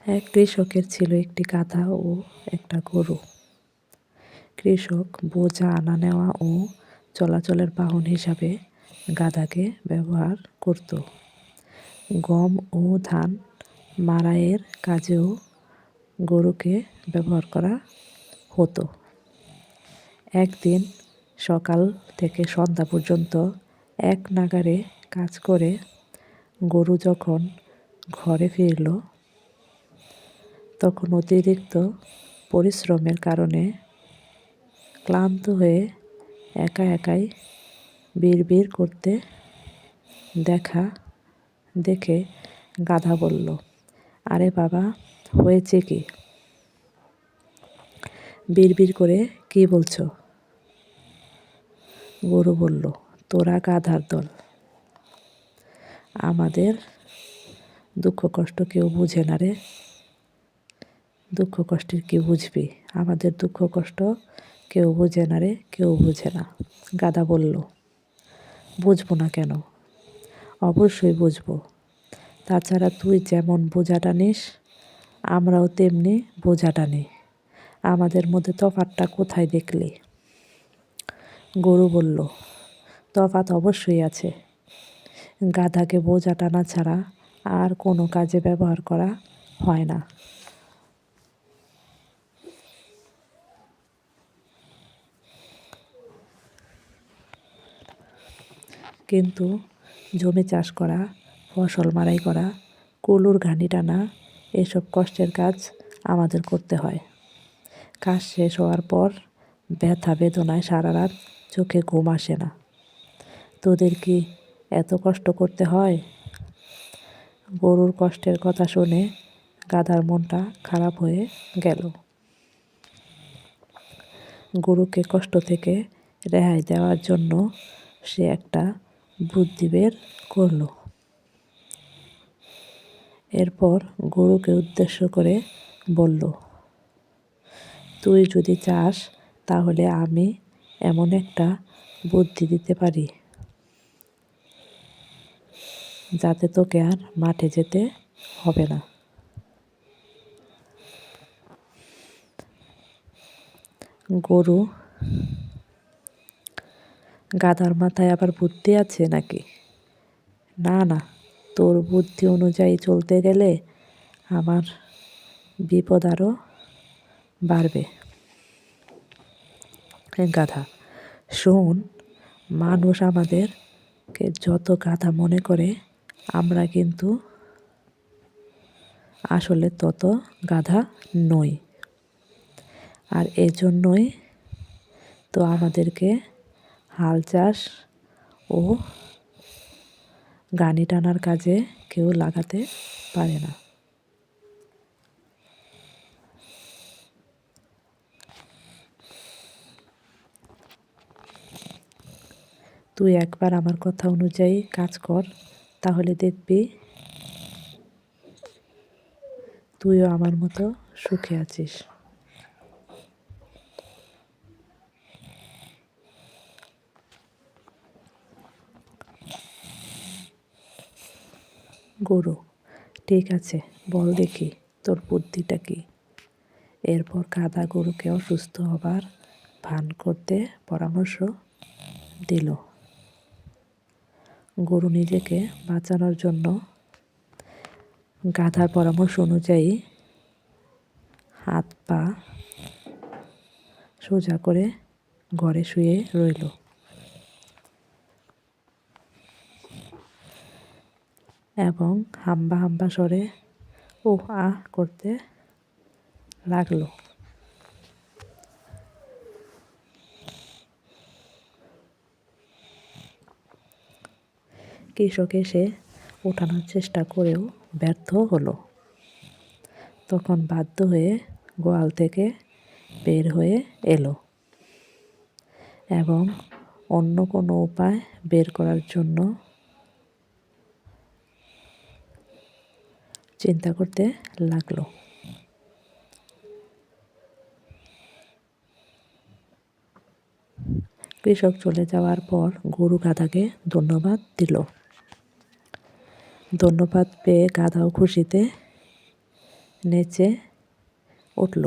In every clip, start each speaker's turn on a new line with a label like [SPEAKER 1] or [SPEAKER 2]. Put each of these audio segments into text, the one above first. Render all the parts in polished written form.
[SPEAKER 1] এক কৃষকের ছিল একটি গাধা ও একটা গরু। কৃষক বোঝা আনা নেওয়া ও চলাচলের বাহন হিসাবে গাধাকে ব্যবহার করত। গম ও ধান মাড়াইয়ের কাজেও গরুকে ব্যবহার করা হতো। একদিন সকাল থেকে সন্ধ্যা পর্যন্ত এক নাগাড়ে কাজ করে গরু যখন ঘরে ফিরল, তখন অতিরিক্ত পরিশ্রমের কারণে ক্লান্ত হয়ে একাই বিড়বিড় করতে দেখে গাধা বলল, "আরে বাবা, হয়েছে কি? বিড়বিড় করে কি বলছো?" গরু বলল, "তোরা গাধার দল। আমাদের দুঃখ কষ্ট কেউ বুঝে না রে। দুঃখ কষ্টের কি বুঝবি? আমাদের দুঃখ কষ্ট কেউ বুঝে না রে, কেউ বুঝে না।" গাধা বলল, "বুঝবো না কেন? অবশ্যই বুঝবো। তাছাড়া তুই যেমন বোঝাটা নিস, আমরাও তেমনি বোঝাটা নিই। আমাদের মধ্যে তফাৎটা কোথায় দেখলি?" গরু বলল, "তফাৎ অবশ্যই আছে। গাধাকে বোঝা টানা ছাড়া আর কোনো কাজে ব্যবহার করা হয় না। কিন্তু জমি চাষ করা, ফসল মাড়াই করা, কুলুর ঘানি টানা, এসব কষ্টের কাজ আমাদের করতে হয়। কাজ শেষ হওয়ার পর ব্যথা বেদনায় সারা রাত চোখে ঘুম আসে না। তোদের কি এত কষ্ট করতে হয়?" গরুর কষ্টের কথা শুনে গাধার মনটা খারাপ হয়ে গেল। গরুকে কষ্ট থেকে রেহাই দেওয়ার জন্য সে একটা বুদ্ধি বের করল। এরপর গরুকে উদ্দেশ্য করে বলল, "তুই যদি চাস তাহলে আমি এমন একটা বুদ্ধি দিতে পারি যাতে তোকে আর মাঠে যেতে হবে না।" গরু, গাধার মাথায় আবার বুদ্ধি আছে নাকি? না না, তোর বুদ্ধি অনুযায়ী চলতে গেলে আমার বিপদ আরও বাড়বে। গাধা, শোন, মানুষ আমাদেরকে যত গাধা মনে করে, আমরা কিন্তু আসলে তত গাধা নই। আর এজন্যই তো আমাদেরকে হাল চাষ ও গানি টানার কাজে কেউ লাগাতে পারে না। তুই একবার আমার কথা অনুযায়ী কাজ কর, তাহলে দেখবি তুইও আমার মতো সুখে আছিস।" গরু, ঠিক আছে, বল দেখি তোর বুদ্ধিটা কি। এরপর গাধা গরুকে অসুস্থ হবার ভান করতে পরামর্শ দিল। গরু নিজেকে বাঁচানোর জন্য গাধার পরামর্শ অনুযায়ী হাত পা সোজা করে ঘরে শুয়ে রইল এবং হাম্বা হাম্বা স্বরে উহ আহ করতে লাগলো। কৃষক এসে ওঠানোর চেষ্টা করেও ব্যর্থ হলো। তখন বাধ্য হয়ে গোয়াল থেকে বের হয়ে এলো এবং অন্য কোনো উপায় বের করার জন্য চিন্তা করতে লাগলো। কৃষক চলে যাওয়ার পর গরু গাধাকে ধন্যবাদ দিল। ধন্যবাদ পেয়ে গাধাও খুশিতে নেচে উঠল।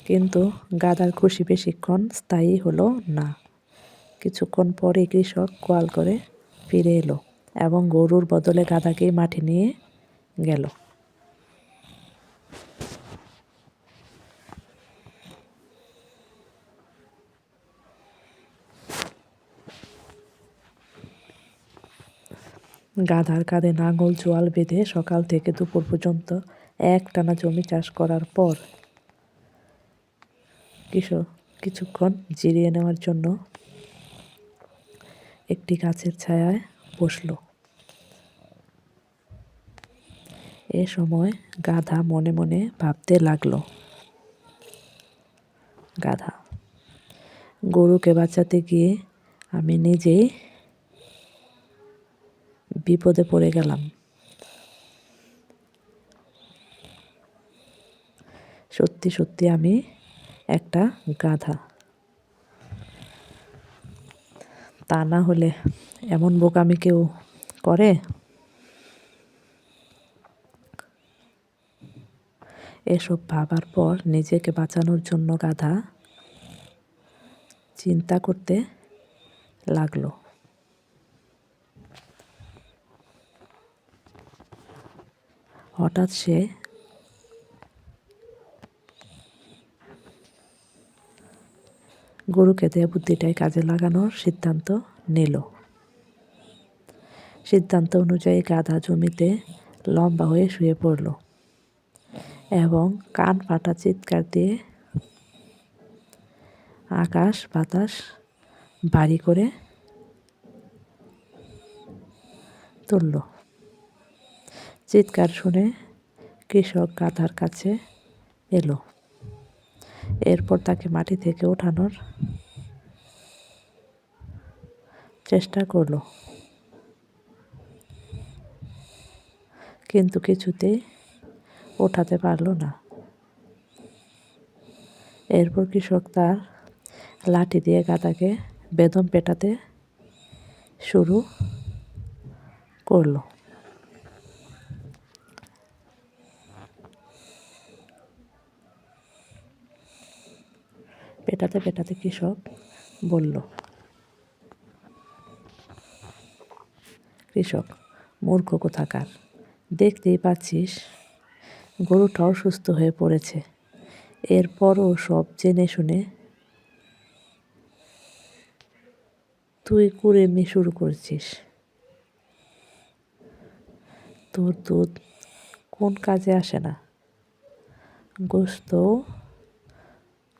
[SPEAKER 1] কিন্তু গাধার খুশি বেশিক্ষণ স্থায়ী হলো না। কিছুক্ষণ পরে কৃষক গোয়াল করে ফিরে এলো এবং গরুর বদলে গাধাকে মাঠে নিয়ে গেল। গাধার কাঁধে নাঙল জোয়াল বেঁধে সকাল থেকে দুপুর পর্যন্ত একটানা জমি চাষ করার পর কৃষক কিছুক্ষণ জিরিয়ে নেওয়ার জন্য একটি গাছের ছায়ায় বসল। এ সময় গাধা মনে মনে ভাবতে লাগলো, গাধা, গরুকে বাঁচাতে গিয়ে আমি নিজেই বিপদে পড়ে গেলাম। সত্যি সত্যি আমি একটা গাধা। তা না হলে এমন বোকামি কেউ করে? এসব ভাবার পর নিজেকে বাঁচানোর জন্য গাধা চিন্তা করতে লাগলো। হঠাৎ সে গরুকে দিয়ে বুদ্ধিটাই কাজে লাগানোর সিদ্ধান্ত নিল। সিদ্ধান্ত অনুযায়ী গাধা জমিতে লম্বা হয়ে শুয়ে পড়ল এবং কান ফাটা চিৎকার দিয়ে আকাশ বাতাস ভারী করে তুলল। চিৎকার শুনে কৃষক গাধার কাছে এলো। এরপর তাকে মাটি থেকে ওঠানোর চেষ্টা করলো, কিন্তু কিছুতেই ওঠাতে পারল না। এরপর কৃষক তার লাঠি দিয়ে গাধাকে বেদম পেটাতে শুরু করলো। পেটাতে পেটাতে কৃষক বলল, কৃষক, মূর্খ কোথাকার, দেখতেই পাচ্ছিস গরুটা অসুস্থ হয়ে পড়েছে, এরপরও সব জেনে শুনে তুই কুড়েমি শুরু করছিস। তোর দুধ কোন কাজে আসে না, গোশত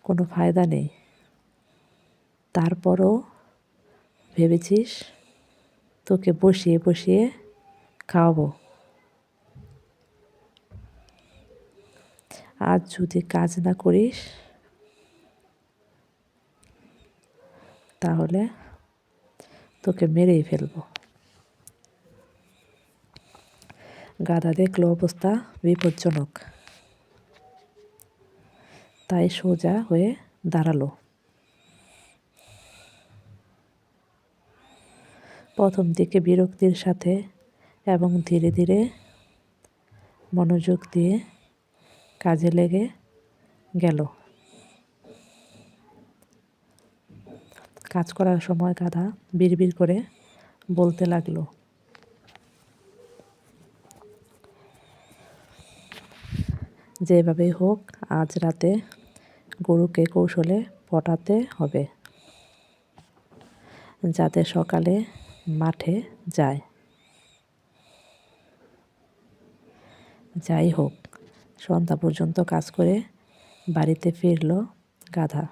[SPEAKER 1] কোনো ফায়দা নেই, তারপরও ভেবেছিস তোকে বসিয়ে বসিয়ে খাওয়াবো। আজ যদি কাজ না করিস তাহলে তোকে মেরেই ফেলবো। গাধা দেখলো অবস্থা বিপজ্জনক, তাই সোজা হয়ে দাঁড়ালো। প্রথম দিকে বিরক্তির সাথে এবং ধীরে ধীরে মনোযোগ দিয়ে কাজে লেগে গেল। কাজ করার সময় গাধা বিড়বিড় করে বলতে লাগলো, যেভাবেই হোক আজ রাতে গরুকে কৌশলে পটাতে হবে, যাতে সকালে মাঠে যায়। যাই হোক, সন্ধ্যা পর্যন্ত কাজ করে বাড়িতে ফিরল গাধা।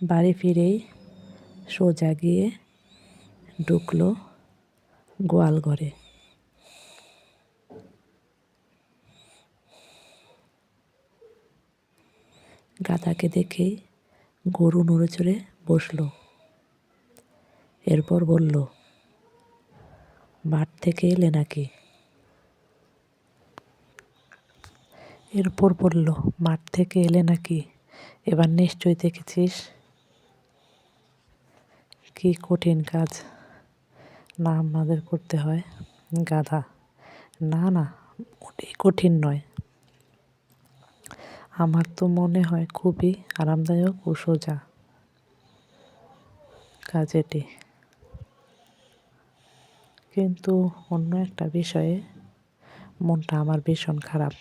[SPEAKER 1] বাড়ি ফিরেই সোজা গিয়ে ঢুকলো গোয়াল ঘরে। গাধাকে দেখেই গরু নড়ে চড়ে বসল। এরপর বলল, মাঠ থেকে এলে নাকি? এরপর বলল, মাঠ থেকে এলে নাকি? এবার নিশ্চয়ই দেখেছিস কি কঠিন কাজ না আমাদের করতে হয়। গাধা: না না, মোটেই কঠিন নয়। আমার তো মনে হয় খুবই আরামদায়ক ও সোজা কাজ এটি। কিন্তু অন্য একটা বিষয়ে মনটা আমার ভীষণ খারাপ।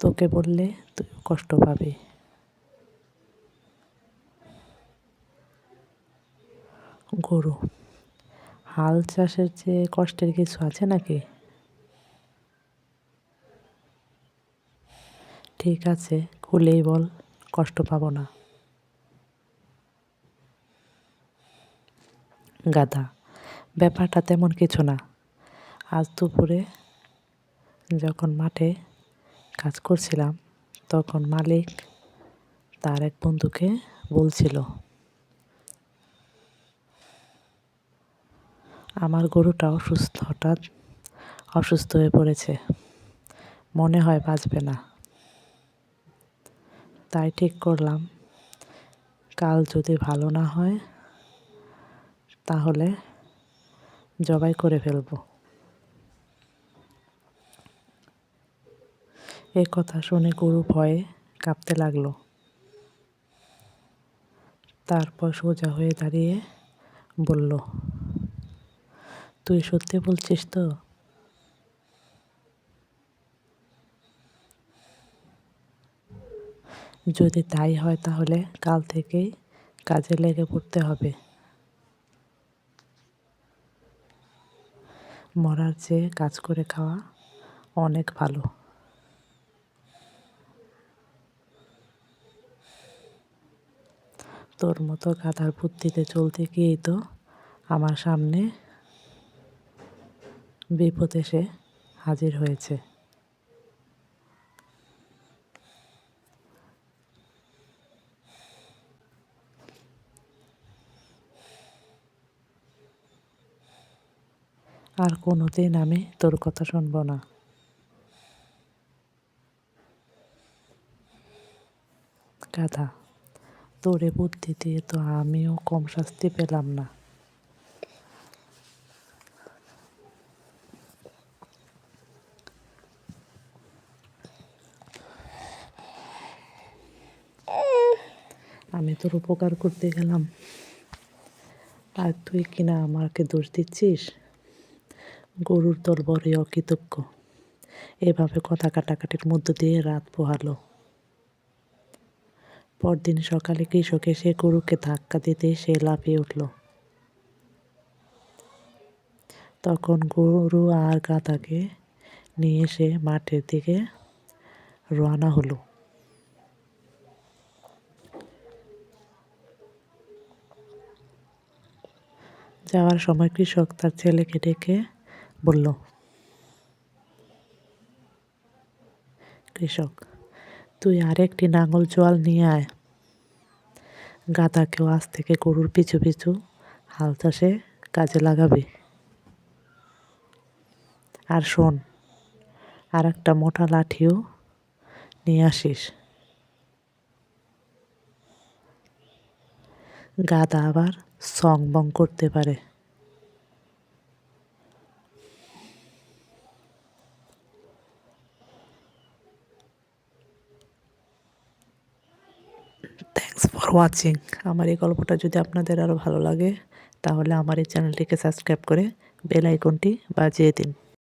[SPEAKER 1] তোকে বললে তুই কষ্ট পাবি। গরু: হাল চাষের চেয়ে কষ্টের কিছু আছে নাকি? ঠিক আছে, খুলেই বল, কষ্ট পাবো না। গাধা: ব্যাপারটা তেমন কিছু না। আজ দুপুরে যখন মাঠে কাজ করছিলাম, তখন মালিক তার এক বন্ধুকে বলছিল, আমার গরুটা হঠাৎ অসুস্থ হয়ে পড়েছে, মনে হয় বাঁচবে না। তাই ঠিক করলাম, কাল যদি ভালো না হয় তাহলে জবাই করে ফেলবো। এ কথা শুনে গরু ভয়ে কাঁপতে লাগলো। তারপর সোজা হয়ে দাঁড়িয়ে বলল, তুই সত্যি বলছিস তো? যদি তাই হয় তাহলে কাল থেকেই কাজে লেগে পড়তে হবে। মরার চেয়ে কাজ করে খাওয়া অনেক ভালো। তোর মতো গাধার বুদ্ধিতে চলতে গিয়েই তো আমার সামনে বিপদ এসে হাজির হয়েছে। আর কোনোদিন আমি তোর কথা শুনবো না। গাধা: তোর এ বুদ্ধি দিয়ে তো আমিও কম শাস্তি পেলাম না। আমি তোর উপকার করতে গেলাম আর তুই কিনা আমাকে দোষ দিচ্ছিস। গরুর দল বড়ই অকৃতজ্ঞ। এভাবে কথা কাটাকাটির মধ্য দিয়ে রাত পোহালো। পরদিন সকালে কৃষক এসে গরুকে ধাক্কা দিতে সে লাফিয়ে উঠল। তখন গরু আর গাধাকে নিয়ে সে মাঠের দিকে রওনা হলো। যাওয়ার সময় কৃষক তার ছেলেকে ডেকে বলল, কৃষক, তুই আরেকটি নাঙল জোয়াল নিয়ে আয়। গাধাকেও আজ থেকে গরুর পিছু পিছু হাল চাষে কাজে লাগাবি। আর শোন, আর একটা মোটা লাঠিও নিয়ে আসিস। গাধা আবার সং বং করতে পারে। Thanks for watching. আমার এই গল্পটা যদি আপনাদের আরও ভালো লাগে তাহলে আমার এই চ্যানেলটিকে সাবস্ক্রাইব করে বেল আইকনটি বাজিয়ে দিন।